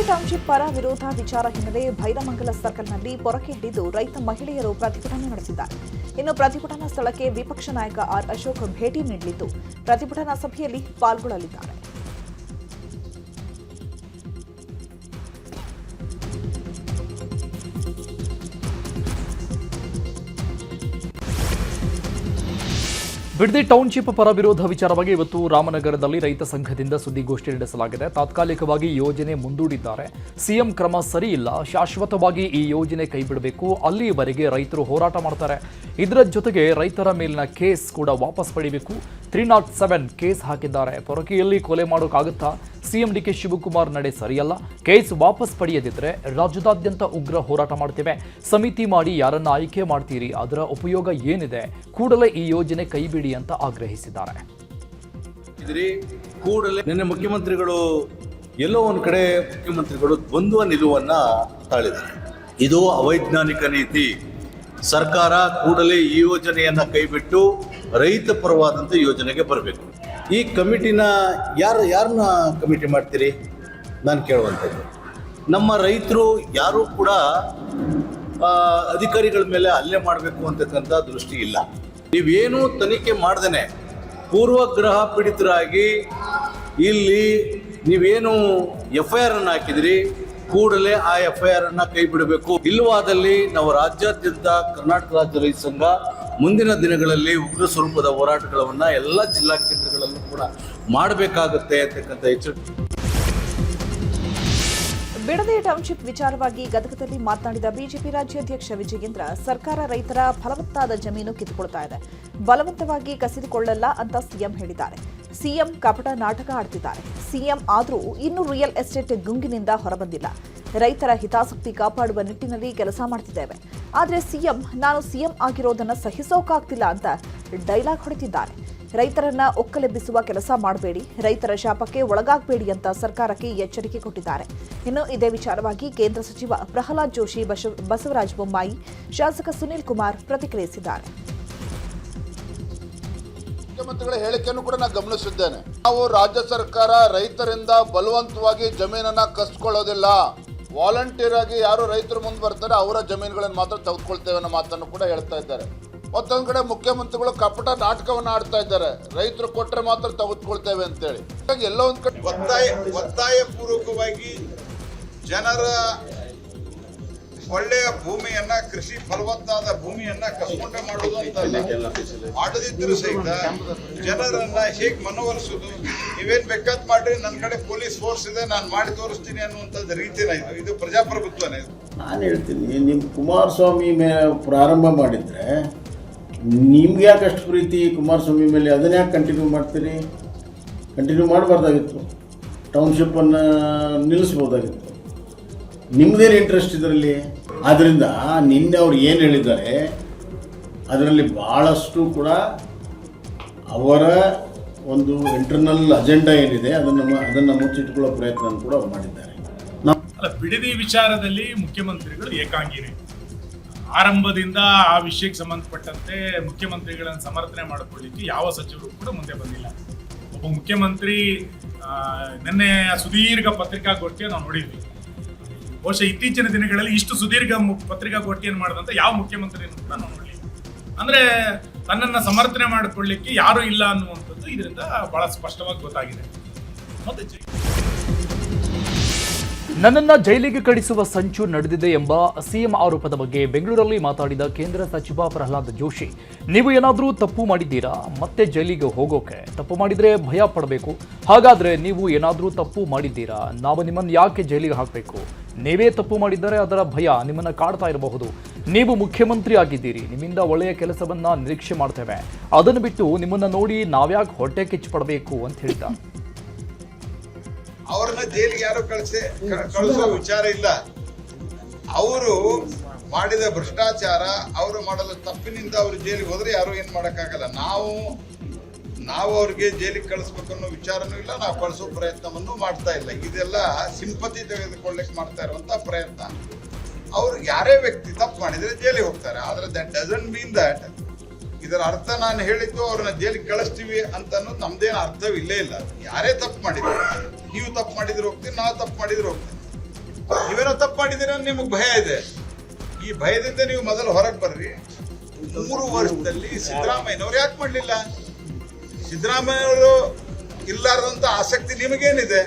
Township ಪರ ವಿರೋಧ ವಿಚಾರ ಹಿನ್ನೆಲೆ ಭೈರಮಂಗಲ ಸರ್ಕಲ್ನಲ್ಲಿ ಪೊರಕೆ ಹಿಡಿದು ರೈತ ಮಹಿಳೆಯರು ಪ್ರತಿಭಟನೆ ನಡೆಸಿದ್ದಾರೆ. ಇನ್ನು ಪ್ರತಿಭಟನಾ ಸ್ಥಳಕ್ಕೆ ವಿಪಕ್ಷ ನಾಯಕ ಆರ್ ಅಶೋಕ್ ಭೇಟಿ ನೀಡಲಿದ್ದು ಪ್ರತಿಭಟನಾ ಸಭೆಯಲ್ಲಿ ಪಾಲ್ಗೊಳ್ಳಲಿದ್ದಾರೆ. ಬಿಡದಿ ಟೌನ್ಶಿಪ್ ಪರ ವಿರೋಧ ವಿಚಾರವಾಗಿ ಇವತ್ತು ರಾಮನಗರದಲ್ಲಿ ರೈತ ಸಂಘದಿಂದ ಸುದ್ದಿಗೋಷ್ಠಿ ನಡೆಸಲಾಗಿದೆ. ತಾತ್ಕಾಲಿಕವಾಗಿ ಯೋಜನೆ ಮುಂದೂಡಿದ್ದಾರೆ. ಸಿಎಂ ಕ್ರಮ ಸರಿಯಿಲ್ಲ, ಶಾಶ್ವತವಾಗಿ ಈ ಯೋಜನೆ ಕೈಬಿಡಬೇಕು, ಅಲ್ಲಿಯವರೆಗೆ ರೈತರು ಹೋರಾಟ ಮಾಡ್ತಾರೆ. ಇದರ ಜೊತೆಗೆ ರೈತರ ಮೇಲಿನ ಕೇಸ್ ಕೂಡ ವಾಪಸ್ ಪಡೆಯಬೇಕು. 307 ಕೇಸ್ ಹಾಕಿದ್ದಾರೆ. ಪೊರಕೆಯಲ್ಲಿ ಕೊಲೆ ಮಾಡೋಕ್ಕಾಗುತ್ತಾ? ಸಿಎಂ ಡಿಕೆ ಶಿವಕುಮಾರ್ ನಡೆ ಸರಿಯಲ್ಲ. ಕೇಸ್ ವಾಪಸ್ ಪಡೆಯದಿದ್ರೆ ರಾಜ್ಯದಾದ್ಯಂತ ಉಗ್ರ ಹೋರಾಟ ಮಾಡ್ತೇವೆ. ಸಮಿತಿ ಮಾಡಿ ಯಾರನ್ನ ಆಯ್ಕೆ ಮಾಡ್ತೀರಿ? ಅದರ ಉಪಯೋಗ ಏನಿದೆ? ಕೂಡಲೇ ಈ ಯೋಜನೆ ಕೈಬಿಡಿ ಅಂತ ಆಗ್ರಹಿಸಿದ್ದಾರೆ. ಕೂಡಲೇ ನಿನ್ನೆ ಮುಖ್ಯಮಂತ್ರಿಗಳು ಎಲ್ಲೋ ಒಂದು ಕಡೆ ದ್ವಂದ್ವ ನಿಲುವನ್ನ ತಾಳಿದ್ದಾರೆ. ಇದು ಅವೈಜ್ಞಾನಿಕ ನೀತಿ. ಸರ್ಕಾರ ಕೂಡಲೇ ಈ ಯೋಜನೆಯನ್ನ ಕೈಬಿಟ್ಟು ರೈತ ಪರವಾದಂಥ ಯೋಜನೆಗೆ ಬರಬೇಕು. ಈ ಕಮಿಟಿನ ಯಾರನ್ನ ಕಮಿಟಿ ಮಾಡ್ತೀರಿ? ನಾನು ಕೇಳುವಂಥದ್ದು, ನಮ್ಮ ರೈತರು ಯಾರೂ ಕೂಡ ಅಧಿಕಾರಿಗಳ ಮೇಲೆ ಹಲ್ಲೆ ಮಾಡಬೇಕು ಅಂತಕ್ಕಂಥ ದೃಷ್ಟಿ ಇಲ್ಲ. ನೀವೇನು ತನಿಖೆ ಮಾಡ್ದೇನೆ ಪೂರ್ವಗ್ರಹ ಪೀಡಿತರಾಗಿ ಇಲ್ಲಿ ನೀವೇನು FIR ಅನ್ನು ಹಾಕಿದಿರಿ, ಕೂಡಲೇ ಆ FIR ಅನ್ನ ಕೈ ಬಿಡಬೇಕು. ಇಲ್ಲವಾದಲ್ಲಿ ನಾವು ರಾಜ್ಯಾದ್ಯಂತ ಕರ್ನಾಟಕ ರಾಜ್ಯ ರೈತ ಸಂಘ ಮುಂದಿನ ದಿನಗಳಲ್ಲಿ ಉಗ್ರ ಸ್ವರೂಪದ ಹೋರಾಟಗಳನ್ನ ಎಲ್ಲ ಜಿಲ್ಲಾ ಕೇಂದ್ರಗಳಲ್ಲೂ ಕೂಡ ಮಾಡಬೇಕಾಗುತ್ತೆ ಅಂತಕ್ಕಂಥ ಎಚ್ಚರಿಕೆ. ಬಿಡದಿ ಟೌನ್ಶಿಪ್ ವಿಚಾರವಾಗಿ ಗದಗದಲ್ಲಿ ಮಾತನಾಡಿದ ಬಿಜೆಪಿ ರಾಜ್ಯಾಧ್ಯಕ್ಷ ವಿಜಯೇಂದ್ರ, ಸರ್ಕಾರ ರೈತರ ಫಲವತ್ತಾದ ಜಮೀನು ಕಿತ್ತುಕೊಳ್ತಾ ಇದೆ, ಬಲವಂತವಾಗಿ ಕಸಿದುಕೊಳ್ಳಲ್ಲ ಅಂತ ಸಿಎಂ ಹೇಳಿದ್ದಾರೆ. ಸಿಎಂ ಕಪಟ ನಾಟಕ ಆಡ್ತಿದ್ದಾರೆ. ಸಿಎಂ ಆದರೂ ಇನ್ನೂ ರಿಯಲ್ ಎಸ್ಟೇಟ್ ಗುಂಗಿನಿಂದ ಹೊರಬಂದಿಲ್ಲ. ರೈತರ ಹಿತಾಸಕ್ತಿ ಕಾಪಾಡುವ ನಿಟ್ಟಿನಲ್ಲಿ ಕೆಲಸ ಮಾಡ್ತಿದ್ದೇವೆ. ಆದರೆ ನಾನು ಸಿಎಂ ಆಗಿರೋದನ್ನ ಸಹಿಸೋಕಾಗ್ತಿಲ್ಲ ಅಂತ ಡೈಲಾಗ್ ಹೊಡೆದಿದ್ದಾರೆ. ರೈತರನ್ನ ಒಕ್ಕಲೆಬ್ಬಿಸುವ ಕೆಲಸ ಮಾಡಬೇಡಿ, ರೈತರ ಶಾಪಕ್ಕೆ ಒಳಗಾಗಬೇಡಿ ಅಂತ ಸರ್ಕಾರಕ್ಕೆ ಎಚ್ಚರಿಕೆ ಕೊಟ್ಟಿದ್ದಾರೆ. ಇನ್ನು ಇದೇ ವಿಚಾರವಾಗಿ ಕೇಂದ್ರ ಸಚಿವ ಪ್ರಹ್ಲಾದ್ ಜೋಶಿ, ಬಸವರಾಜ ಬೊಮ್ಮಾಯಿ, ಶಾಸಕ ಸುನೀಲ್ ಕುಮಾರ್ ಪ್ರತಿಕ್ರಿಯಿಸಿದ್ದಾರೆ. ಮುಖ್ಯಮಂತ್ರಿಗಳ ಹೇಳಿಕೆಯನ್ನು ಕೂಡ ನಾನು ಗಮನಿಸಿದ್ದೇನೆ. ನಾವು ರಾಜ್ಯ ಸರ್ಕಾರ ರೈತರಿಂದ ಬಲವಂತವಾಗಿ ಜಮೀನನ್ನ ಕಸ್ಕೊಳ್ಳೋದಿಲ್ಲ. ವಾಲಂಟಿಯರ್ ಆಗಿ ಯಾರು ರೈತರು ಮುಂದೆ ಬರ್ತಾರೆ ಅವರ ಜಮೀನುಗಳನ್ನು ಮಾತ್ರ ತೆಗೆದುಕೊಳ್ತೇವೆ ಅನ್ನೋ ಮಾತನ್ನು ಕೂಡ ಹೇಳ್ತಾ ಇದ್ದಾರೆ. ಮತ್ತೊಂದು ಕಡೆ ಮುಖ್ಯಮಂತ್ರಿಗಳು ಕಪಟ ನಾಟಕವನ್ನು ಆಡ್ತಾ ಇದ್ದಾರೆ. ರೈತರು ಕೊಟ್ಟರೆ ಮಾತ್ರ ತೆಗೆದುಕೊಳ್ತೇವೆ ಅಂತೇಳಿ. ಎಲ್ಲೋ ಒಂದು ಕಡೆ ಒತ್ತಾಯ ಪೂರ್ವಕವಾಗಿ ಜನರ ಒಳ್ಳೆಯ ಭೂಮಿಯನ್ನ, ಕೃಷಿ ಫಲವತ್ತಾದ ಭೂಮಿಯನ್ನ ಕಸ್ಕೊಂಡೆ ಮಾಡುವುದು ಅಂತ ಮಾಡದಿದ್ದರೂ ಸಹಿತ ಜನರನ್ನ ಹೇಗೆ ಮನವೊಲಿಸುವುದು? ನೀವೇನ್ ಬೇಕಾದ್ ಮಾಡ್ರಿ, ನನ್ನ ಕಡೆ ಪೊಲೀಸ್ ಫೋರ್ಸ್ ಇದೆ, ನಾನು ಮಾಡಿ ತೋರಿಸ್ತೀನಿ ಅನ್ನುವಂಥದ್ದು ರೀತಿನ ಇದು ಪ್ರಜಾಪ್ರಭುತ್ವನೇ. ನಾನು ಹೇಳ್ತೀನಿ, ನಿಮ್ಮ ಕುಮಾರಸ್ವಾಮಿ ಮೇಲೆ ಪ್ರಾರಂಭ ಮಾಡಿದ್ರೆ ನಿಮ್ಗೆ ಯಾಕೆ ಅಷ್ಟು ಪ್ರೀತಿ ಕುಮಾರಸ್ವಾಮಿ ಮೇಲೆ? ಅದನ್ನ ಯಾಕೆ ಕಂಟಿನ್ಯೂ ಮಾಡ್ತೀರಿ? ಕಂಟಿನ್ಯೂ ಮಾಡಬಾರ್ದಾಗಿತ್ತು. ಟೌನ್ಶಿಪ್ಪನ್ನು ನಿಲ್ಲಿಸ್ಬೋದಾಗಿತ್ತು. ನಿಮ್ಮದೇನು ಇಂಟ್ರೆಸ್ಟ್ ಇದರಲ್ಲಿ? ಆದ್ದರಿಂದ ನಿನ್ನೆ ಅವ್ರು ಏನು ಹೇಳಿದ್ದಾರೆ ಅದರಲ್ಲಿ ಭಾಳಷ್ಟು ಕೂಡ ಅವರ ಒಂದು ಇಂಟರ್ನಲ್ ಅಜೆಂಡಾ ಏನಿದೆ ಅದನ್ನು ಮುಚ್ಚಿಟ್ಕೊಳ್ಳೋ ಪ್ರಯತ್ನ ಕೂಡ ಅವ್ರು ಮಾಡಿದ್ದಾರೆ. ಬಿಡದಿ ವಿಚಾರದಲ್ಲಿ ಮುಖ್ಯಮಂತ್ರಿಗಳು ಏಕಾಂಗಿನೇ. ಆರಂಭದಿಂದ ಆ ವಿಷಯಕ್ಕೆ ಸಂಬಂಧಪಟ್ಟಂತೆ ಮುಖ್ಯಮಂತ್ರಿಗಳನ್ನು ಸಮರ್ಥನೆ ಮಾಡಿಕೊಳ್ಳಿಕ್ಕೆ ಯಾವ ಸಚಿವರು ಕೂಡ ಮುಂದೆ ಬಂದಿಲ್ಲ. ಒಬ್ಬ ಮುಖ್ಯಮಂತ್ರಿ ನಿನ್ನೆ ಸುದೀರ್ಘ ಪತ್ರಿಕಾಗೋಷ್ಠಿಯನ್ನು ನಾವು ನೋಡಿದ್ವಿ. ಬಹುಶಃ ಇತ್ತೀಚಿನ ದಿನಗಳಲ್ಲಿ ಇಷ್ಟು ಸುದೀರ್ಘ ಪತ್ರಿಕಾಗೋಷ್ಠಿಯನ್ನು ಮಾಡಿದಂತ ಯಾವ ಮುಖ್ಯಮಂತ್ರಿಯನ್ನು ಕೂಡ ನಾವು ನೋಡಲಿಲ್ಲ. ಅಂದ್ರೆ ತನ್ನನ್ನು ಸಮರ್ಥನೆ ಮಾಡಿಕೊಳ್ಳಿಕ್ಕೆ ಯಾರು ಇಲ್ಲ ಅನ್ನುವಂಥದ್ದು ಇದರಿಂದ ಬಹಳ ಸ್ಪಷ್ಟವಾಗಿ ಗೊತ್ತಾಗಿದೆ. ಮತ್ತೆ ನನ್ನನ್ನ ಜೈಲಿಗೆ ಕಳಿಸುವ ಸಂಚು ನಡೆದಿದೆ ಎಂಬ ಸಿಎಂ ಆರೋಪದ ಬಗ್ಗೆ ಬೆಂಗಳೂರಲ್ಲಿ ಮಾತಾಡಿದ ಕೇಂದ್ರ ಸಚಿವ ಪ್ರಹ್ಲಾದ್ ಜೋಶಿ, ನೀವು ಏನಾದರೂ ತಪ್ಪು ಮಾಡಿದ್ದೀರಾ? ಮತ್ತೆ ಜೈಲಿಗೆ ಹೋಗೋಕೆ? ತಪ್ಪು ಮಾಡಿದ್ರೆ ಭಯ ಪಡಬೇಕು. ಹಾಗಾದ್ರೆ ನೀವು ಏನಾದರೂ ತಪ್ಪು ಮಾಡಿದ್ದೀರಾ? ನಾವು ನಿಮ್ಮನ್ನು ಯಾಕೆ ಜೈಲಿಗೆ ಹಾಕಬೇಕು? ನೀವೇ ತಪ್ಪು ಮಾಡಿದ್ದರೆ ಅದರ ಭಯ ನಿಮ್ಮನ್ನು ಕಾಡ್ತಾ ಇರಬಹುದು. ನೀವು ಮುಖ್ಯಮಂತ್ರಿ ಆಗಿದ್ದೀರಿ, ನಿಮ್ಮಿಂದ ಒಳ್ಳೆಯ ಕೆಲಸವನ್ನ ನಿರೀಕ್ಷೆ ಮಾಡ್ತೇವೆ. ಅದನ್ನು ಬಿಟ್ಟು ನಿಮ್ಮನ್ನ ನೋಡಿ ನಾವ್ಯಾಕೆ ಹೊಟ್ಟೆ ಕಿಚ್ಚು ಪಡಬೇಕು ಅಂತ ಹೇಳಿದ್ದ. ಅವ್ರನ್ನ ಜೈಲಿಗೆ ಯಾರು ಕಳಿಸೋ ವಿಚಾರ ಇಲ್ಲ. ಅವರು ಮಾಡಿದ ಭ್ರಷ್ಟಾಚಾರ, ಅವರು ಮಾಡಲು ತಪ್ಪಿನಿಂದ ಅವರು ಜೈಲಿಗೆ ಹೋದ್ರೆ ಯಾರು ಏನ್ ಮಾಡಕ್ಕಾಗಲ್ಲ. ನಾವು ಅವ್ರಿಗೆ ಜೈಲಿಗೆ ಕಳಿಸ್ಬೇಕು ಅನ್ನೋ ವಿಚಾರನೂ ಇಲ್ಲ, ನಾವು ಕಳಿಸೋ ಪ್ರಯತ್ನವನ್ನು ಮಾಡ್ತಾ ಇಲ್ಲ. ಇದೆಲ್ಲ ಸಿಂಪತಿ ತೆಗೆದುಕೊಳ್ಳಕ್ಕೆ ಮಾಡ್ತಾ ಇರುವಂತ ಪ್ರಯತ್ನ. ಅವ್ರು ಯಾರೇ ವ್ಯಕ್ತಿ ತಪ್ಪು ಮಾಡಿದ್ರೆ ಜೈಲಿಗೆ ಹೋಗ್ತಾರೆ. ಆದ್ರೆ ದಟ್ ಡಸಂಟ್ ಮೀನ್ ದಟ್ ಇದರ ಅರ್ಥ ನಾನು ಹೇಳಿದ್ದು ಅವ್ರನ್ನ ಜೈಲಿಗೆ ಕಳಿಸ್ತೀವಿ ಅಂತ ಅನ್ನೋದು ನಮ್ದೇನು ಅರ್ಥವಿಲ್ಲೇ ಇಲ್ಲ. ಯಾರೇ ತಪ್ಪು ಮಾಡಿದ್ರು, ನೀವು ತಪ್ಪು ಮಾಡಿದ್ರು ಹೋಗ್ತೀನಿ, ನಾವು ತಪ್ಪು ಮಾಡಿದ್ರು ಹೋಗ್ತೀನಿ. ನೀವೇನೋ ತಪ್ಪು ಮಾಡಿದ್ದೀರ ನಿಮಗೆ ಭಯ ಇದೆ. ಈ ಭಯದಿಂದ ನೀವು ಮೊದಲು ಹೊರಗೆ ಬರ್ರಿ. 3 ವರ್ಷದಲ್ಲಿ ಸಿದ್ದರಾಮಯ್ಯನವ್ರು ಯಾಕೆ ಮಾಡಲಿಲ್ಲ? ಸಿದ್ದರಾಮಯ್ಯವರು ಇಲ್ಲಾರ್ದಂತ ಆಸಕ್ತಿ ನಿಮಗೇನಿದೆ?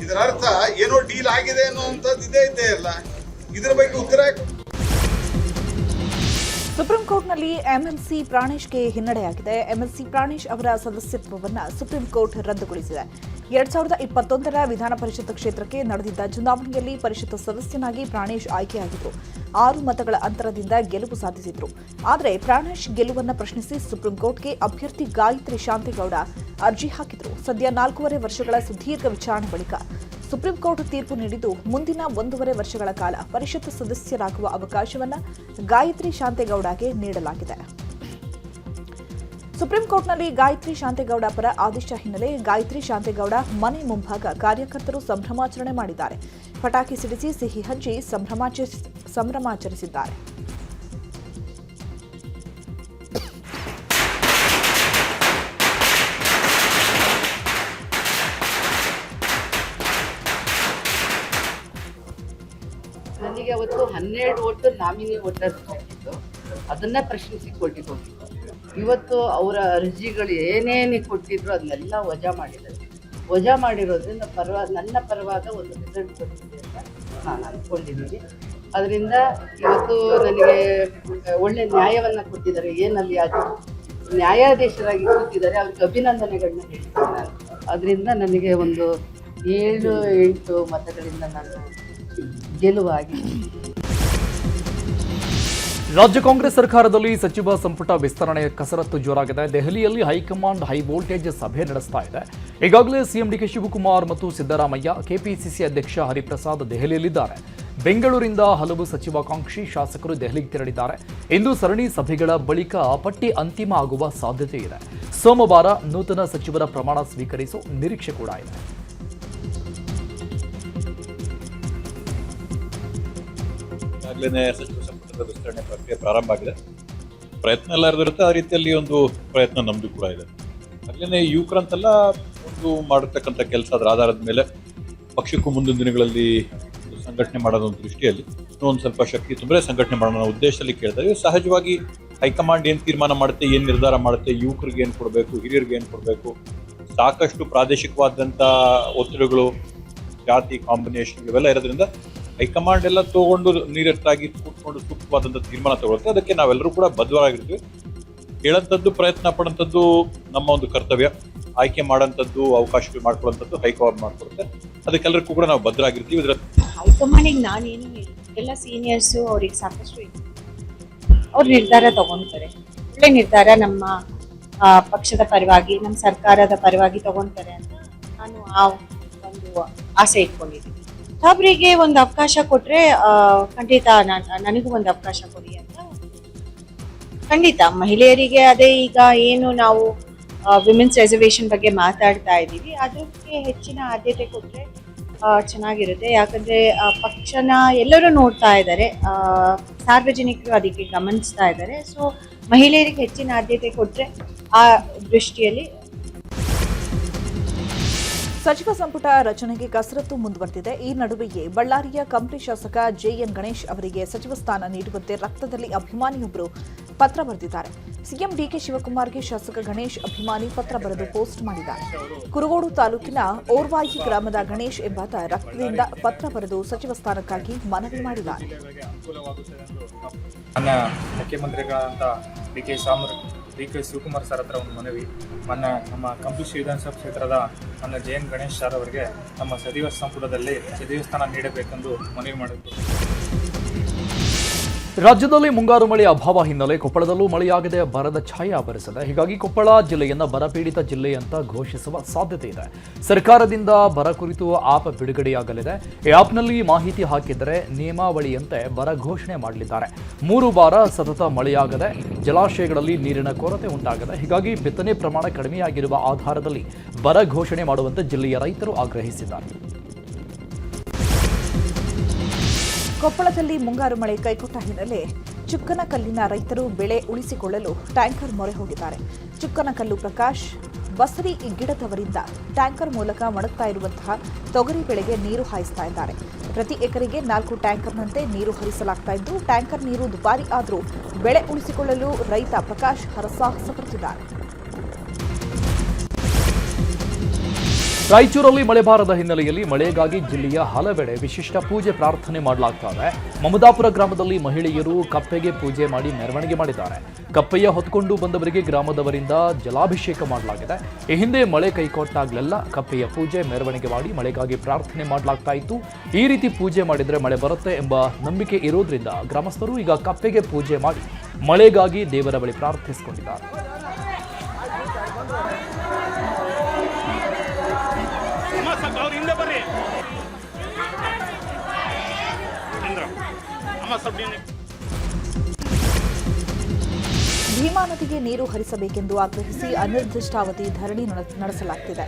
ಇದರ ಅರ್ಥ ಏನೋ ಡೀಲ್ ಆಗಿದೆ ಅನ್ನುವಂಥದ್ದು ಇದೇ ಇಲ್ಲ. ಇದ್ರ ಬಗ್ಗೆ ಉತ್ತರ ಸುಪ್ರೀಂ ಕೋರ್ಟ್ನಲ್ಲಿ ಎಂಎಲ್ಸಿ ಪ್ರಾಣೇಶ್ಗೆ ಹಿನ್ನಡೆಯಾಗಿದೆ. ಎಂಎಲ್ಸಿ ಪ್ರಾಣೇಶ್ ಅವರ ಸದಸ್ಯತ್ವವನ್ನು ಸುಪ್ರೀಂ ಕೋರ್ಟ್ ರದ್ದುಗೊಳಿಸಿದೆ. 2021ರ ವಿಧಾನ ಪರಿಷತ್ ಕ್ಷೇತ್ರಕ್ಕೆ ನಡೆದಿದ್ದ ಚುನಾವಣೆಯಲ್ಲಿ ಪರಿಷತ್ ಸದಸ್ಯನಾಗಿ ಪ್ರಾಣೇಶ್ ಆಯ್ಕೆಯಾಗಿದ್ದರು. 6 ಮತಗಳ ಅಂತರದಿಂದ ಗೆಲುವು ಸಾಧಿಸಿದ್ರು. ಆದರೆ ಪ್ರಾಣೇಶ್ ಗೆಲುವನ್ನು ಪ್ರಶ್ನಿಸಿ ಸುಪ್ರೀಂ ಕೋರ್ಟ್ಗೆ ಅಭ್ಯರ್ಥಿ ಗಾಯತ್ರಿ ಶಾಂತೇಗೌಡ ಅರ್ಜಿ ಹಾಕಿದ್ರು. ಸದ್ಯ 4.5 ವರ್ಷಗಳ ಸುದೀರ್ಘ ವಿಚಾರಣೆ ಬಳಿಕ ಸುಪ್ರೀಂ ಕೋರ್ಟ್ ತೀರ್ಪು ನೀಡಿದ್ದು ಮುಂದಿನ 1.5 ವರ್ಷಗಳ ಕಾಲ ಪರಿಷತ್ ಸದಸ್ಯರಾಗುವ ಅವಕಾಶವನ್ನು ಗಾಯತ್ರಿ ಶಾಂತೇಗೌಡಗೆ ನೀಡಲಾಗಿದೆ. ಸುಪ್ರೀಂ ಕೋರ್ಟ್ನಲ್ಲಿ ಗಾಯತ್ರಿ ಶಾಂತೇಗೌಡ ಪರ ಆದೇಶ ಹಿನ್ನೆಲೆ ಗಾಯತ್ರಿ ಶಾಂತೇಗೌಡ ಮನೆ ಮುಂಭಾಗ ಕಾರ್ಯಕರ್ತರು ಸಂಭ್ರಮಾಚರಣೆ ಮಾಡಿದ್ದಾರೆ. ಪಟಾಕಿ ಸಿಡಿಸಿ ಸಿಹಿ ಹಂಚಿ ಸಂಭ್ರಮಾಚರಿಸಿದ್ದಾರೆ. ನನಗೆ ಅವತ್ತು 12 ಓಟು ನಾಮಿನಿ ವೋಟರ್ ಕೊಟ್ಟಿದ್ದು, ಅದನ್ನ ಪ್ರಶ್ನಿಸಿ ಕೊಟ್ಟಿದ್ದು. ಇವತ್ತು ಅವರ ಅರ್ಜಿಗಳು ಏನೇನು ಕೊಟ್ಟಿದ್ರು ಅದನ್ನೆಲ್ಲ ವಜಾ ಮಾಡಿದ್ದಾರೆ. ವಜಾ ಮಾಡಿರೋದ್ರಿಂದ ನನ್ನ ಪರವಾದ ಒಂದು ರಿಸಲ್ಟ್ ಬಂದಿದೆ ಅಂತ ನಾನು ಅಂದ್ಕೊಂಡಿದ್ದೀನಿ. ಅದರಿಂದ ಇವತ್ತು ನನಗೆ ಒಳ್ಳೆ ನ್ಯಾಯವನ್ನು ಕೊಟ್ಟಿದ್ದಾರೆ. ಏನಲ್ಲಿ ಅದು ನ್ಯಾಯಾಧೀಶರಾಗಿ ಕೂತಿದ್ದಾರೆ, ಅವ್ರಿಗೆ ಅಭಿನಂದನೆಗಳನ್ನ ಹೇಳ್ತೀನಿ ನಾನು. ಅದರಿಂದ ನನಗೆ ಒಂದು 7-8 ಮತಗಳಿಂದ ನಾನು ಗೆಲುವಾಗಿ. ರಾಜ್ಯ ಕಾಂಗ್ರೆಸ್ ಸರ್ಕಾರದಲ್ಲಿ ಸಚಿವ ಸಂಪುಟ ವಿಸ್ತರಣೆಯ ಕಸರತ್ತು ಜೋರಾಗಿದೆ. ದೆಹಲಿಯಲ್ಲಿ ಹೈಕಮಾಂಡ್ ಹೈ ವೋಲ್ಟೇಜ್ ಸಭೆ ನಡೆಸ್ತಾ ಇದೆ. ಈಗಾಗಲೇ ಸಿಎಂ ಡಿಕೆ ಶಿವಕುಮಾರ್ ಮತ್ತು ಸಿದ್ದರಾಮಯ್ಯ, ಕೆಪಿಸಿಸಿ ಅಧ್ಯಕ್ಷ ಹರಿಪ್ರಸಾದ್ ದೆಹಲಿಯಲ್ಲಿದ್ದಾರೆ. ಬೆಂಗಳೂರಿಂದ ಹಲವು ಸಚಿವಾಕಾಂಕ್ಷಿ ಶಾಸಕರು ದೆಹಲಿಗೆ ತೆರಳಿದ್ದಾರೆ. ಇಂದು ಸರಣಿ ಸಭೆಗಳ ಬಳಿಕ ಪಟ್ಟಿ ಅಂತಿಮ ಆಗುವ ಸಾಧ್ಯತೆ ಇದೆ. ಸೋಮವಾರ ನೂತನ ಸಚಿವರ ಪ್ರಮಾಣ ಸ್ವೀಕರಿಸುವ ನಿರೀಕ್ಷೆ ಕೂಡ ಇದೆ. ಈಗಾಗಲೇ ಸಚಿವ ಸಂಪುಟದ ವಿಸ್ತರಣೆ ಪ್ರಕ್ರಿಯೆ ಪ್ರಾರಂಭ ಆಗಿದೆ. ಪ್ರಯತ್ನ ಎಲ್ಲ ಇರುತ್ತೆ, ಆ ರೀತಿಯಲ್ಲಿ ಒಂದು ಪ್ರಯತ್ನ ನಮ್ಮದು ಕೂಡ ಇದೆ. ಆಗಲೇ ಯುವಕರಂತೆಲ್ಲ ಒಂದು ಮಾಡತಕ್ಕಂಥ ಕೆಲಸ ಅದರ ಆಧಾರದ ಮೇಲೆ ಪಕ್ಷಕ್ಕೂ ಮುಂದಿನ ದಿನಗಳಲ್ಲಿ ಸಂಘಟನೆ ಮಾಡೋದು ಒಂದು ದೃಷ್ಟಿಯಲ್ಲಿ ಇನ್ನೊಂದು ಸ್ವಲ್ಪ ಶಕ್ತಿ ತುಂಬರೆ ಸಂಘಟನೆ ಮಾಡೋಣ ಉದ್ದೇಶದಲ್ಲಿ ಕೇಳ್ತಾರೆ. ಸಹಜವಾಗಿ ಹೈಕಮಾಂಡ್ ಏನು ತೀರ್ಮಾನ ಮಾಡುತ್ತೆ, ಏನು ನಿರ್ಧಾರ ಮಾಡುತ್ತೆ, ಯುವಕರಿಗೆ ಏನು ಕೊಡಬೇಕು, ಹಿರಿಯರಿಗೆ ಏನು ಕೊಡಬೇಕು, ಸಾಕಷ್ಟು ಪ್ರಾದೇಶಿಕವಾದಂಥ ಒತ್ತಡಗಳು, ಜಾತಿ ಕಾಂಬಿನೇಷನ್ ಇವೆಲ್ಲ ಇರೋದ್ರಿಂದ ಹೈಕಮಾಂಡ್ ಎಲ್ಲ ತಗೊಂಡು ನೀರಟ್ಟಾಗಿ ಕೂತ್ಕೊಂಡು ಸೂಕ್ತವಾದಂಥ ತೀರ್ಮಾನ ತಗೊಳುತ್ತೆ. ಅದಕ್ಕೆ ನಾವೆಲ್ಲರೂ ಕೂಡ ಬದ್ಧರಾಗಿರ್ತೀವಿ. ಹೇಳಂಥದ್ದು, ಪ್ರಯತ್ನ ಪಡೋಂಥದ್ದು ನಮ್ಮ ಒಂದು ಕರ್ತವ್ಯ. ಆಯ್ಕೆ ಮಾಡೋಂಥದ್ದು, ಅವಕಾಶಗಳು ಮಾಡ್ಕೊಳ್ಳೋಂಥದ್ದು ಹೈಕಮಾಂಡ್ ಮಾಡ್ಕೊಡುತ್ತೆ. ಅದಕ್ಕೆಲ್ಲರಿಗೂ ಕೂಡ ನಾವು ಬದ್ಧರಾಗಿರ್ತೀವಿ. ಇದರ ಹೈಕಮಾಂಡಿಗೆ ನಾನೇನು ಹೇಳಿ, ಎಲ್ಲ ಸೀನಿಯರ್ಸು ಅವ್ರಿಗೆ ಸಾಕಷ್ಟು ಇದೆ, ಅವ್ರು ನಿರ್ಧಾರ ತಗೊಳ್ತಾರೆ. ಒಳ್ಳೆ ನಿರ್ಧಾರ ನಮ್ಮ ಪಕ್ಷದ ಪರವಾಗಿ, ನಮ್ಮ ಸರ್ಕಾರದ ಪರವಾಗಿ ತಗೊಳ್ತಾರೆ ಅಂತ ನಾನು ಆ ಒಂದು ಆಸೆ ಇಟ್ಕೊಂಡಿದ್ದೀನಿ. ಒಬ್ಬರಿಗೆ ಒಂದು ಅವಕಾಶ ಕೊಟ್ರೆ ಖಂಡಿತ ನನಗೂ ಒಂದು ಅವಕಾಶ ಕೊಡಿ ಅಂತ ಖಂಡಿತ. ಮಹಿಳೆಯರಿಗೆ ಅದೇ ಈಗ ಏನು ನಾವು ವಿಮೆನ್ಸ್ ರಿಸರ್ವೇಶನ್ ಬಗ್ಗೆ ಮಾತಾಡ್ತಾ ಇದ್ದೀವಿ, ಅದಕ್ಕೆ ಹೆಚ್ಚಿನ ಆದ್ಯತೆ ಕೊಟ್ರೆ ಚೆನ್ನಾಗಿರುತ್ತೆ. ಯಾಕಂದ್ರೆ ಪಕ್ಷನ ಎಲ್ಲರೂ ನೋಡ್ತಾ ಇದ್ದಾರೆ, ಸಾರ್ವಜನಿಕರು ಅದಕ್ಕೆ ಗಮನಿಸ್ತಾ ಇದ್ದಾರೆ. ಸೊ ಮಹಿಳೆಯರಿಗೆ ಹೆಚ್ಚಿನ ಆದ್ಯತೆ ಕೊಟ್ರೆ ಆ ದೃಷ್ಟಿಯಲ್ಲಿ ಸಚಿವ ಸಂಪುಟ ರಚನೆಗೆ ಕಸರತ್ತು ಮುಂದುವರೆದಿದೆ. ಈ ನಡುವೆಯೇ ಬಳ್ಳಾರಿಯ ಕಂಪ್ಲಿ ಶಾಸಕ ಜೆಎನ್ ಗಣೇಶ್ ಅವರಿಗೆ ಸಚಿವ ಸ್ಥಾನ ನೀಡುವಂತೆ ರಕ್ತದಲ್ಲಿ ಅಭಿಮಾನಿಯೊಬ್ಬರು ಪತ್ರ ಬರೆದಿದ್ದಾರೆ. ಸಿಎಂ ಡಿಕೆ ಶಿವಕುಮಾರ್ಗೆ ಶಾಸಕ ಗಣೇಶ್ ಅಭಿಮಾನಿ ಪತ್ರ ಬರೆದು ಪೋಸ್ಟ್ ಮಾಡಿದ್ದಾರೆ. ಕುರುಗೋಡು ತಾಲೂಕಿನ ಓರ್ವಾಯಿ ಗ್ರಾಮದ ಗಣೇಶ್ ಎಂಬಾತ ರಕ್ತದಿಂದ ಪತ್ರ ಬರೆದು ಸಚಿವ ಸ್ಥಾನಕ್ಕಾಗಿ ಮನವಿ ಮಾಡಿದ್ದಾರೆ. ಮುಖ್ಯಮಂತ್ರಿಗಳಂತ ಡಿ.ಕೆ. ಶಿವಕುಮಾರ್ ಸರ್ ಹತ್ರ ಒಂದು ಮನವಿ. ನಮ್ಮ ಕಂಪ್ಲಿ ವಿಧಾನಸಭಾ ಕ್ಷೇತ್ರದ ನನ್ನ ಜೆಎನ್ ಗಣೇಶ್ ಸರ್ ಅವರಿಗೆ ನಮ್ಮ ಸಚಿವ ಸಂಪುಟದಲ್ಲಿ ಸಚಿವ ಸ್ಥಾನ ನೀಡಬೇಕೆಂದು ಮನವಿ ಮಾಡಿದ್ದು. ರಾಜ್ಯದಲ್ಲಿ ಮುಂಗಾರು ಮಳೆ ಅಭಾವ ಹಿನ್ನೆಲೆ ಕೊಪ್ಪಳದಲ್ಲೂ ಮಳೆಯಾಗದೆ ಬರದ ಛಾಯೆ ಆವರಿಸಿದೆ. ಹೀಗಾಗಿ ಕೊಪ್ಪಳ ಜಿಲ್ಲೆಯನ್ನು ಬರಪೀಡಿತ ಜಿಲ್ಲೆ ಅಂತ ಘೋಷಿಸುವ ಸಾಧ್ಯತೆ ಇದೆ. ಸರ್ಕಾರದಿಂದ ಬರ ಕುರಿತು ಆಪ್ ಬಿಡುಗಡೆಯಾಗಲಿದೆ. ಈ ಆಪ್ನಲ್ಲಿ ಮಾಹಿತಿ ಹಾಕಿದರೆ ನಿಯಮಾವಳಿಯಂತೆ ಬರ ಘೋಷಣೆ ಮಾಡಲಿದ್ದಾರೆ. 3 ವಾರ ಸತತ ಮಳೆಯಾಗದೆ ಜಲಾಶಯಗಳಲ್ಲಿ ನೀರಿನ ಕೊರತೆ ಉಂಟಾಗಿದೆ. ಹೀಗಾಗಿ ಬಿತ್ತನೆ ಪ್ರಮಾಣ ಕಡಿಮೆಯಾಗಿರುವ ಆಧಾರದಲ್ಲಿ ಬರ ಘೋಷಣೆ ಮಾಡುವಂತೆ ಜಿಲ್ಲೆಯ ರೈತರು ಆಗ್ರಹಿಸಿದ್ದಾರೆ. ಕೊಪ್ಪಳದಲ್ಲಿ ಮುಂಗಾರು ಮಳೆ ಕೈಕೊಟ್ಟ ಹಿನ್ನೆಲೆ ಚುಕ್ಕನಕಲ್ಲಿನ ರೈತರು ಬೆಳೆ ಉಳಿಸಿಕೊಳ್ಳಲು ಟ್ಯಾಂಕರ್ ಮೊರೆ ಹೋಗಿದ್ದಾರೆ. ಚುಕ್ಕನಕಲ್ಲು ಪ್ರಕಾಶ್, ಬಸರಿ ಗಿಡದವರಿಂದ ಟ್ಯಾಂಕರ್ ಮೂಲಕ ಒಣಗ್ತಾ ಇರುವಂತಹ ತೊಗರಿ ಬೆಳೆಗೆ ನೀರು ಹಾಯಿಸ್ತಾ ಇದ್ದಾರೆ. ಪ್ರತಿ ಎಕರೆಗೆ 4 ಟ್ಯಾಂಕರ್ನಂತೆ ನೀರು ಹರಿಸಲಾಗ್ತಾ ಇದ್ದು, ಟ್ಯಾಂಕರ್ ನೀರು ದುಬಾರಿ ಆದರೂ ಬೆಳೆ ಉಳಿಸಿಕೊಳ್ಳಲು ರೈತ ಪ್ರಕಾಶ್ ಹರಸಾಹಸ ಪಡುತ್ತಿದ್ದಾರೆ. ರಾಯಚೂರಲ್ಲಿ ಮಳೆ ಬಾರದ ಹಿನ್ನೆಲೆಯಲ್ಲಿ ಮಳೆಗಾಗಿ ಜಿಲ್ಲೆಯ ಹಲವೆಡೆ ವಿಶಿಷ್ಟ ಪೂಜೆ ಪ್ರಾರ್ಥನೆ ಮಾಡಲಾಗ್ತದೆ. ಮಮದಾಪುರ ಗ್ರಾಮದಲ್ಲಿ ಮಹಿಳೆಯರು ಕಪ್ಪೆಗೆ ಪೂಜೆ ಮಾಡಿ ಮೆರವಣಿಗೆ ಮಾಡಿದ್ದಾರೆ. ಕಪ್ಪೆಯ ಹೊತ್ಕೊಂಡು ಬಂದವರಿಗೆ ಗ್ರಾಮದವರಿಂದ ಜಲಾಭಿಷೇಕ ಮಾಡಲಾಗಿದೆ. ಈ ಹಿಂದೆ ಮಳೆ ಕೈಕೊಟ್ಟಾಗಲೆಲ್ಲ ಕಪ್ಪೆಯ ಪೂಜೆ ಮೆರವಣಿಗೆ ಮಾಡಿ ಮಳೆಗಾಗಿ ಪ್ರಾರ್ಥನೆ ಮಾಡಲಾಗ್ತಾ ಇತ್ತು. ಈ ರೀತಿ ಪೂಜೆ ಮಾಡಿದರೆ ಮಳೆ ಬರುತ್ತೆ ಎಂಬ ನಂಬಿಕೆ ಇರೋದ್ರಿಂದ ಗ್ರಾಮಸ್ಥರು ಈಗ ಕಪ್ಪೆಗೆ ಪೂಜೆ ಮಾಡಿ ಮಳೆಗಾಗಿ ದೇವರ ಬಳಿ ಪ್ರಾರ್ಥಿಸಿಕೊಂಡಿದ್ದಾರೆ. ಭೀಮಾ ನದಿಗೆ ನೀರು ಹರಿಸಬೇಕೆಂದು ಆಗ್ರಹಿಸಿ ಅನಿರ್ದಿಷ್ಟಾವಧಿ ಧರಣಿ ನಡೆಸಲಾಗುತ್ತಿದೆ.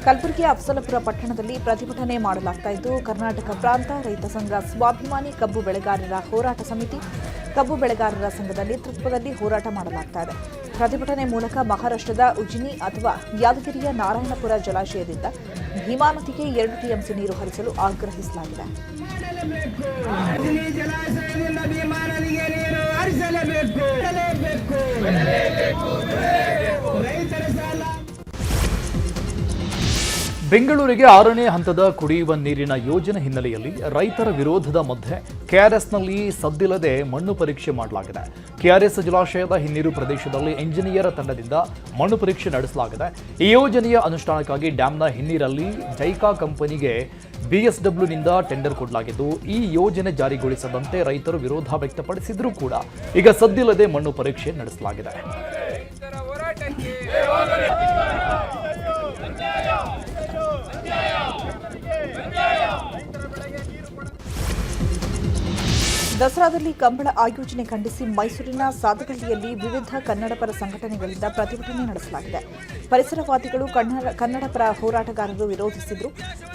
ಕಲಬುರಗಿಯ ಅಫಜಲಪುರ ಪಟ್ಟಣದಲ್ಲಿ ಪ್ರತಿಭಟನೆ ಮಾಡಲಾಗ್ತಾ ಇದ್ದು, ಕರ್ನಾಟಕ ಪ್ರಾಂತ ರೈತ ಸಂಘ, ಸ್ವಾಭಿಮಾನಿ ಕಬ್ಬು ಬೆಳೆಗಾರರ ಹೋರಾಟ ಸಮಿತಿ, ಕಬ್ಬು ಬೆಳೆಗಾರರ ಸಂಘದ ನೇತೃತ್ವದಲ್ಲಿ ಹೋರಾಟ ಮಾಡಲಾಗ್ತಾ ಇದೆ. ಪ್ರತಿಭಟನೆ ಮೂಲಕ ಮಹಾರಾಷ್ಟ್ರದ ಉಜ್ನಿ ಅಥವಾ ಯಾದಗಿರಿಯ ನಾರಾಯಣಪುರ ಜಲಾಶಯದಿಂದ ಭೀಮಾ ನದಿಗೆ 2 ಟಿಎಂಸಿ ನೀರು ಹರಿಸಲು ಆಗ್ರಹಿಸಲಾಗಿದೆ. ಬೆಂಗಳೂರಿಗೆ 6ನೇ ಹಂತದ ಕುಡಿಯುವ ನೀರಿನ ಯೋಜನೆ ಹಿನ್ನೆಲೆಯಲ್ಲಿ ರೈತರ ವಿರೋಧದ ಮಧ್ಯೆ ಕೆಆರ್ಎಸ್ನಲ್ಲಿ ಸದ್ದಿಲ್ಲದೆ ಮಣ್ಣು ಪರೀಕ್ಷೆ ಮಾಡಲಾಗಿದೆ. ಕೆಆರ್ಎಸ್ ಜಲಾಶಯದ ಹಿನ್ನೀರು ಪ್ರದೇಶದಲ್ಲಿ ಇಂಜಿನಿಯರ್ ತಂಡದಿಂದ ಮಣ್ಣು ಪರೀಕ್ಷೆ ನಡೆಸಲಾಗಿದೆ. ಈ ಯೋಜನೆಯ ಅನುಷ್ಠಾನಕ್ಕಾಗಿ ಡ್ಯಾಂನ ಹಿನ್ನೀರಲ್ಲಿ ಜೈಕಾ ಕಂಪನಿಗೆ ಬಿಎಸ್ಡಬ್ಲ್ಯೂನಿಂದ ಟೆಂಡರ್ ಕೊಡಲಾಗಿದ್ದು, ಈ ಯೋಜನೆ ಜಾರಿಗೊಳಿಸದಂತೆ ರೈತರು ವಿರೋಧ ವ್ಯಕ್ತಪಡಿಸಿದ್ರೂ ಕೂಡ ಈಗ ಸದ್ದಿಲ್ಲದೆ ಮಣ್ಣು ಪರೀಕ್ಷೆ ನಡೆಸಲಾಗಿದೆ. ದಸರಾದಲ್ಲಿ ಕಂಬಳ ಆಯೋಜನೆ ಖಂಡಿಸಿ ಮೈಸೂರಿನ ಸಾಧಗಳ್ಳಿಯಲ್ಲಿ ವಿವಿಧ ಕನ್ನಡಪರ ಸಂಘಟನೆಗಳಿಂದ ಪ್ರತಿಭಟನೆ ನಡೆಸಲಾಗಿದೆ. ಪರಿಸರವಾದಿಗಳು, ಕನ್ನಡಪರ ಹೋರಾಟಗಾರರು ವಿರೋಧಿಸಿದ್ರು.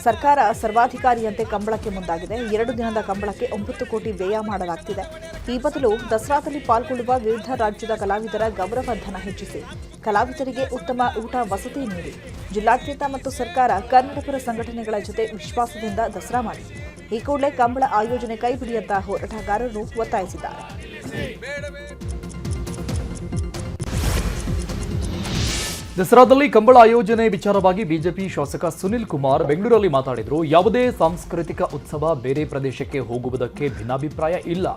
ಸರ್ಕಾರ ಸರ್ವಾಧಿಕಾರಿಯಂತೆ ಕಂಬಳಕ್ಕೆ ಮುಂದಾಗಿದೆ. 2 ದಿನದ ಕಂಬಳಕ್ಕೆ 9 ಕೋಟಿ ವ್ಯಯ ಮಾಡಲಾಗುತ್ತಿದೆ. ಈ ಬದಲು ದಸರಾದಲ್ಲಿ ಪಾಲ್ಗೊಳ್ಳುವ ವಿವಿಧ ರಾಜ್ಯದ ಕಲಾವಿದರ ಗೌರವಧನ ಹೆಚ್ಚಿಸಿ ಕಲಾವಿದರಿಗೆ ಉತ್ತಮ ಊಟ ವಸತಿ ನೀಡಿ ಜಿಲ್ಲಾಡಳಿತ ಮತ್ತು ಸರ್ಕಾರ ಕನ್ನಡಪರ ಸಂಘಟನೆಗಳ ಜೊತೆ ವಿಶ್ವಾಸದಿಂದ ದಸರಾ ಮಾಡಿ ಈ ಕೂಡಲೇ ಕಂಬಳ ಆಯೋಜನೆ ಕೈಬಿಡಿ ಅಂತ ಹೋರಾಟಗಾರರು ಒತ್ತಾಯಿಸಿದ್ದಾರೆ. ದಸರಾದಲ್ಲಿ ಕಂಬಳ ಆಯೋಜನೆ ವಿಚಾರವಾಗಿ ಬಿಜೆಪಿ ಶಾಸಕ ಸುನಿಲ್ ಕುಮಾರ್ ಬೆಂಗಳೂರಲ್ಲಿ ಮಾತಾಡಿದರು. ಯಾವುದೇ ಸಾಂಸ್ಕೃತಿಕ ಉತ್ಸವ ಬೇರೆ ಪ್ರದೇಶಕ್ಕೆ ಹೋಗುವುದಕ್ಕೆ ಭಿನ್ನಾಭಿಪ್ರಾಯ ಇಲ್ಲ.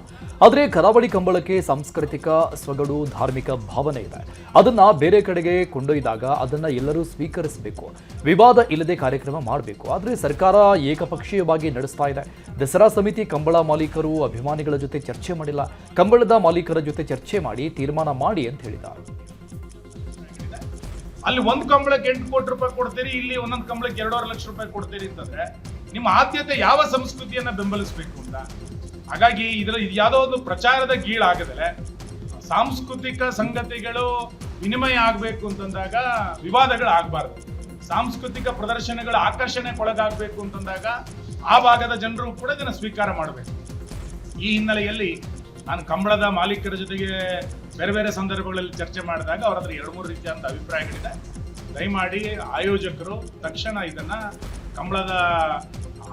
ಆದರೆ ಕರಾವಳಿ ಕಂಬಳಕ್ಕೆ ಸಾಂಸ್ಕೃತಿಕ ಸೊಗಡು, ಧಾರ್ಮಿಕ ಭಾವನೆ ಇದೆ. ಅದನ್ನ ಬೇರೆ ಕಡೆಗೆ ಕೊಂಡೊಯ್ದಾಗ ಅದನ್ನ ಎಲ್ಲರೂ ಸ್ವೀಕರಿಸಬೇಕು. ವಿವಾದ ಇಲ್ಲದೆ ಕಾರ್ಯಕ್ರಮ ಮಾಡಬೇಕು. ಆದರೆ ಸರ್ಕಾರ ಏಕಪಕ್ಷೀಯವಾಗಿ ನಡೆಸ್ತಾ ಇದೆ. ದಸರಾ ಸಮಿತಿ ಕಂಬಳ ಮಾಲೀಕರು, ಅಭಿಮಾನಿಗಳ ಜೊತೆ ಚರ್ಚೆ ಮಾಡಿಲ್ಲ. ಕಂಬಳದ ಮಾಲೀಕರ ಜೊತೆ ಚರ್ಚೆ ಮಾಡಿ ತೀರ್ಮಾನ ಮಾಡಿ ಅಂತ ಹೇಳಿದ್ದಾರೆ. ಅಲ್ಲಿ ಒಂದು ಕಂಬಳಕ್ಕೆ 8 ಕೋಟಿ ರೂಪಾಯಿ ಕೊಡ್ತೀರಿ, ಇಲ್ಲಿ ಒಂದೊಂದು ಕಂಬಳಕ್ಕೆ 2.5 ಲಕ್ಷ ರೂಪಾಯಿ ಕೊಡ್ತೀರಿ ಅಂತಂದ್ರೆ ನಿಮ್ಮ ಆದ್ಯತೆ ಯಾವ ಸಂಸ್ಕೃತಿಯನ್ನ ಬೆಂಬಲಿಸಬೇಕು ಅಂತ. ಹಾಗಾಗಿ ಇದರಲ್ಲಿ ಯಾವುದೋ ಒಂದು ಪ್ರಚಾರದ ಗೀಳಾಗದಲೆ ಸಾಂಸ್ಕೃತಿಕ ಸಂಗತಿಗಳು ವಿನಿಮಯ ಆಗಬೇಕು ಅಂತಂದಾಗ ವಿವಾದಗಳು ಆಗಬಾರ್ದು. ಸಾಂಸ್ಕೃತಿಕ ಪ್ರದರ್ಶನಗಳ ಆಕರ್ಷಣೆಗೊಳಗಾಗಬೇಕು ಅಂತಂದಾಗ ಆ ಭಾಗದ ಜನರು ಕೂಡ ಇದನ್ನು ಸ್ವೀಕಾರ ಮಾಡಬೇಕು. ಈ ಹಿನ್ನೆಲೆಯಲ್ಲಿ ನಾನು ಕಂಬಳದ ಮಾಲೀಕರ ಜೊತೆಗೆ ಬೇರೆ ಬೇರೆ ಸಂದರ್ಭಗಳಲ್ಲಿ ಚರ್ಚೆ ಮಾಡಿದಾಗ ಅವರ ಹತ್ರ 2-3 ರೀತಿಯಾದ ಅಭಿಪ್ರಾಯಗಳಿದೆ. ದಯಮಾಡಿ ಆಯೋಜಕರು ತಕ್ಷಣ ಇದನ್ನ ಕಂಬಳದ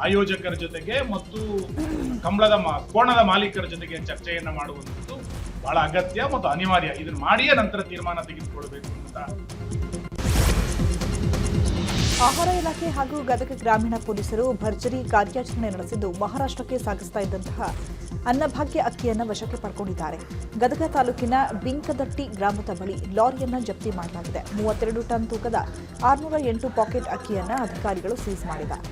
ಆಯೋಜಕರ ಜೊತೆಗೆ ಮತ್ತು ಕಂಬಳದ ಕೋಣದ ಮಾಲೀಕರ ಜೊತೆಗೆ ಚರ್ಚೆಯನ್ನ ಮಾಡುವಂಥದ್ದು ಬಹಳ ಅಗತ್ಯ ಮತ್ತು ಅನಿವಾರ್ಯ. ಇದನ್ನ ಮಾಡಿಯೇ ನಂತರ ತೀರ್ಮಾನ ತೆಗೆದುಕೊಳ್ಬೇಕು ಅಂತ. ಆಹಾರ ಇಲಾಖೆ ಹಾಗೂ ಗದಗ ಗ್ರಾಮೀಣ ಪೊಲೀಸರು ಭರ್ಜರಿ ಕಾರ್ಯಾಚರಣೆ ನಡೆಸಿದ್ದು ಮಹಾರಾಷ್ಟ್ರಕ್ಕೆ ಸಾಗಿಸ್ತಾ ಇದ್ದಂತಹ ಅನ್ನಭಾಗ್ಯ ಅಕ್ಕಿಯನ್ನು ವಶಕ್ಕೆ ಪಡ್ಕೊಂಡಿದ್ದಾರೆ. ಗದಗ ತಾಲೂಕಿನ ಬಿಂಕದಟ್ಟಿ ಗ್ರಾಮದ ಬಳಿ ಲಾರಿಯನ್ನು ಜಪ್ತಿ ಮಾಡಲಾಗಿದೆ. 32 ಟನ್ ತೂಕದ 608 ಪಾಕೆಟ್ ಅಕ್ಕಿಯನ್ನು ಅಧಿಕಾರಿಗಳು ಸೀಸ್ ಮಾಡಿದ್ದಾರೆ.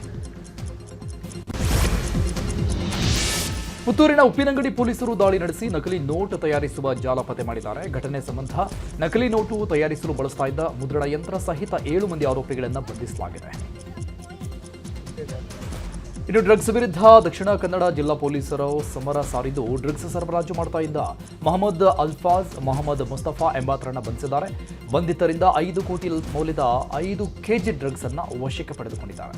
ಪುತ್ತೂರಿನ ಉಪ್ಪಿನಂಗಡಿ ಪೊಲೀಸರು ದಾಳಿ ನಡೆಸಿ ನಕಲಿ ನೋಟ್ ತಯಾರಿಸುವ ಜಾಲ ಪತ್ತೆ ಮಾಡಿದ್ದಾರೆ. ಘಟನೆ ಸಂಬಂಧ ನಕಲಿ ನೋಟು ತಯಾರಿಸಲು ಬಳಸ್ತಾ ಇದ್ದ ಮುದ್ರಣ ಯಂತ್ರ ಸಹಿತ 7 ಮಂದಿ ಆರೋಪಿಗಳನ್ನು ಬಂಧಿಸಲಾಗಿದೆ. ಇನ್ನು ಡ್ರಗ್ಸ್ ವಿರುದ್ಧ ದಕ್ಷಿಣ ಕನ್ನಡ ಜಿಲ್ಲಾ ಪೊಲೀಸರು ಸಮರ ಸಾರಿದ್ದು ಡ್ರಗ್ಸ್ ಸರಬರಾಜು ಮಾಡ್ತಾ ಇದ್ದ ಮೊಹಮ್ಮದ್ ಅಲ್ಫಾಜ್, ಮೊಹಮ್ಮದ್ ಮುಸ್ತಫಾ ಎಂಬಾತರನ್ನ ಬಂಧಿಸಿದ್ದಾರೆ. ಬಂಧಿತರಿಂದ 5 ಕೋಟಿ ಮೌಲ್ಯದ 5 ಕೆಜಿ ಡ್ರಗ್ಸ್ ಅನ್ನು ವಶಕ್ಕೆ ಪಡೆದುಕೊಂಡಿದ್ದಾರೆ.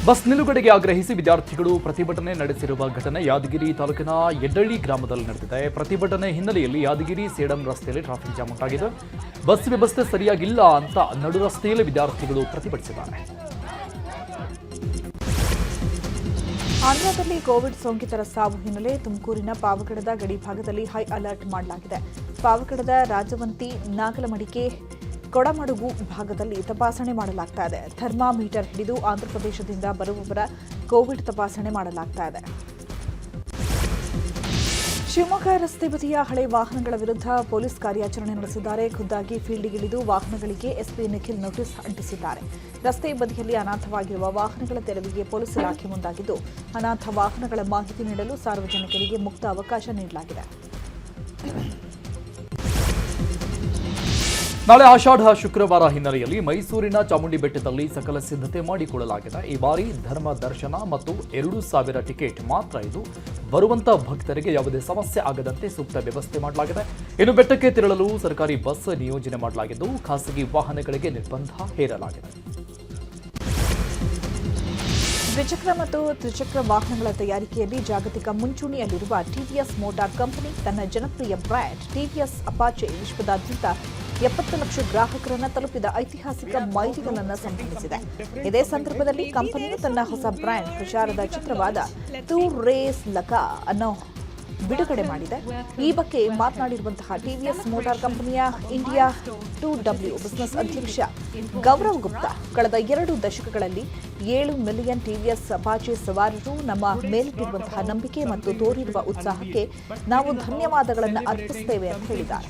ಬಸ್ ನಿಲುಗಡೆಗೆ ಆಗ್ರಹಿಸಿ ವಿದ್ಯಾರ್ಥಿಗಳು ಪ್ರತಿಭಟನೆ ನಡೆಸಿರುವ ಘಟನೆ ಯಾದಗಿರಿ ತಾಲೂಕಿನ ಯಡ್ಡಳ್ಳಿ ಗ್ರಾಮದಲ್ಲಿ ನಡೆದಿದೆ. ಪ್ರತಿಭಟನೆ ಹಿನ್ನೆಲೆಯಲ್ಲಿ ಯಾದಗಿರಿ ಸೇಡಂ ರಸ್ತೆಯಲ್ಲಿ ಟ್ರಾಫಿಕ್ ಜಾಮ್ ಉಂಟಾಗಿದೆ. ಬಸ್ ವ್ಯವಸ್ಥೆ ಸರಿಯಾಗಿಲ್ಲ ಅಂತ ನಡು ರಸ್ತೆಯಲ್ಲಿ ವಿದ್ಯಾರ್ಥಿಗಳು ಪ್ರತಿಭಟಿಸಿದ್ದಾರೆ. ಆಂಧ್ರದಲ್ಲಿ ಕೋವಿಡ್ ಸೋಂಕಿತರ ಸಾವು ಹಿನ್ನೆಲೆ ತುಮಕೂರಿನ ಪಾವಗಡದ ಗಡಿ ಭಾಗದಲ್ಲಿ ಹೈ ಅಲರ್ಟ್ ಮಾಡಲಾಗಿದೆ. ಪಾವಗಡದ ರಾಜವಂತಿ, ನಾಗಲಮಡಿಕೆ, ಕೊಡಮಡುಗು ಭಾಗದಲ್ಲಿ ತಪಾಸಣೆ ಮಾಡಲಾಗ್ತಾ ಇದೆ. ಥರ್ಮಾಮೀಟರ್ ಹಿಡಿದು ಆಂಧ್ರಪ್ರದೇಶದಿಂದ ಬರುವವರ ಕೋವಿಡ್ ತಪಾಸಣೆ ಮಾಡಲಾಗ್ತಾ ಇದೆ. ಶಿವಮೊಗ್ಗ ರಸ್ತೆ ಬದಿಯ ಹಳೆ ವಾಹನಗಳ ವಿರುದ್ಧ ಪೊಲೀಸ್ ಕಾರ್ಯಾಚರಣೆ ನಡೆಸಿದ್ದಾರೆ. ಖುದ್ದಾಗಿ ಫೀಲ್ಡ್ಗಿಳಿದು ವಾಹನಗಳಿಗೆ ಎಸ್ಪಿ ನಿಖಿಲ್ ನೋಟಿಸ್ ಅಂಟಿಸಿದ್ದಾರೆ. ರಸ್ತೆ ಬದಿಯಲ್ಲಿ ಅನಾಥವಾಗಿರುವ ವಾಹನಗಳ ತೆರವಿಗೆ ಪೊಲೀಸ್ ಇಲಾಖೆ ಮುಂದಾಗಿದ್ದು, ಅನಾಥ ವಾಹನಗಳ ಮಾಹಿತಿ ನೀಡಲು ಸಾರ್ವಜನಿಕರಿಗೆ ಮುಕ್ತ ಅವಕಾಶ ನೀಡಲಾಗಿದೆ. ನಾಳೆ ಆಷಾಢ ಶುಕ್ರವಾರ ಹಿನ್ನೆಲೆಯಲ್ಲಿ ಮೈಸೂರಿನ ಚಾಮುಂಡಿ ಬೆಟ್ಟದಲ್ಲಿ ಸಕಲ ಸಿದ್ಧತೆ ಮಾಡಿಕೊಳ್ಳಲಾಗಿದೆ. ಈ ಬಾರಿ ಧರ್ಮ ದರ್ಶನ ಮತ್ತು 2,000 ಟಿಕೆಟ್ ಮಾತ್ರ ಇದು. ಬರುವಂತ ಭಕ್ತರಿಗೆ ಯಾವುದೇ ಸಮಸ್ಯೆ ಆಗದಂತೆ ಸೂಕ್ತ ವ್ಯವಸ್ಥೆ ಮಾಡಲಾಗಿದೆ. ಇನ್ನು ಬೆಟ್ಟಕ್ಕೆ ತೆರಳಲು ಸರ್ಕಾರಿ ಬಸ್ ನಿಯೋಜನೆ ಮಾಡಲಾಗಿದ್ದು, ಖಾಸಗಿ ವಾಹನಗಳಿಗೆ ನಿರ್ಬಂಧ ಹೇರಲಾಗಿದೆ. ದ್ವಿಚಕ್ರ ಮತ್ತು ತ್ರಿಚಕ್ರ ವಾಹನಗಳ ತಯಾರಿಕೆಯಲ್ಲಿ ಜಾಗತಿಕ ಮುಂಚೂಣಿಯಲ್ಲಿರುವ ಟಿವಿಎಸ್ ಮೋಟಾರ್ ಕಂಪನಿ ತನ್ನ ಜನಪ್ರಿಯ ಬ್ರ್ಯಾಂಡ್ ಟಿವಿಎಸ್ ಅಪಾಚೆ ವಿಶ್ವದಾದ್ಯಂತ 70 ಲಕ್ಷ ಗ್ರಾಹಕರನ್ನು ತಲುಪಿದ ಐತಿಹಾಸಿಕ ಮೈಲಿಗಲ್ಲನ್ನು ಸಂಭವಿಸಿದೆ. ಇದೇ ಸಂದರ್ಭದಲ್ಲಿ ಕಂಪನಿಯು ತನ್ನ ಹೊಸ ಬ್ರ್ಯಾಂಡ್ ಪ್ರಚಾರದ ಚಿತ್ರವಾದ ಟೂ ರೇಸ್ ಲಕಾ ಅನ್ನೋ ಬಿಡುಗಡೆ ಮಾಡಿದೆ. ಈ ಬಗ್ಗೆ ಮಾತನಾಡಿರುವಂತಹ ಟಿವಿಎಸ್ ಮೋಟಾರ್ ಕಂಪನಿಯ ಇಂಡಿಯಾ 2W ಬಿಸಿನೆಸ್ ಅಧ್ಯಕ್ಷ ಗೌರವ್ ಗುಪ್ತಾ, ಕಳೆದ 2 ದಶಕಗಳಲ್ಲಿ 7 ಮಿಲಿಯನ್ ಟಿವಿಎಸ್ ಅಪಾಚೆ ಸವಾರರು ನಮ್ಮ ಮೇಲಿಟ್ಟಿರುವಂತಹ ನಂಬಿಕೆ ಮತ್ತು ತೋರಿರುವ ಉತ್ಸಾಹಕ್ಕೆ ನಾವು ಧನ್ಯವಾದಗಳನ್ನು ಅರ್ಪಿಸುತ್ತೇವೆ ಅಂತ ಹೇಳಿದ್ದಾರೆ.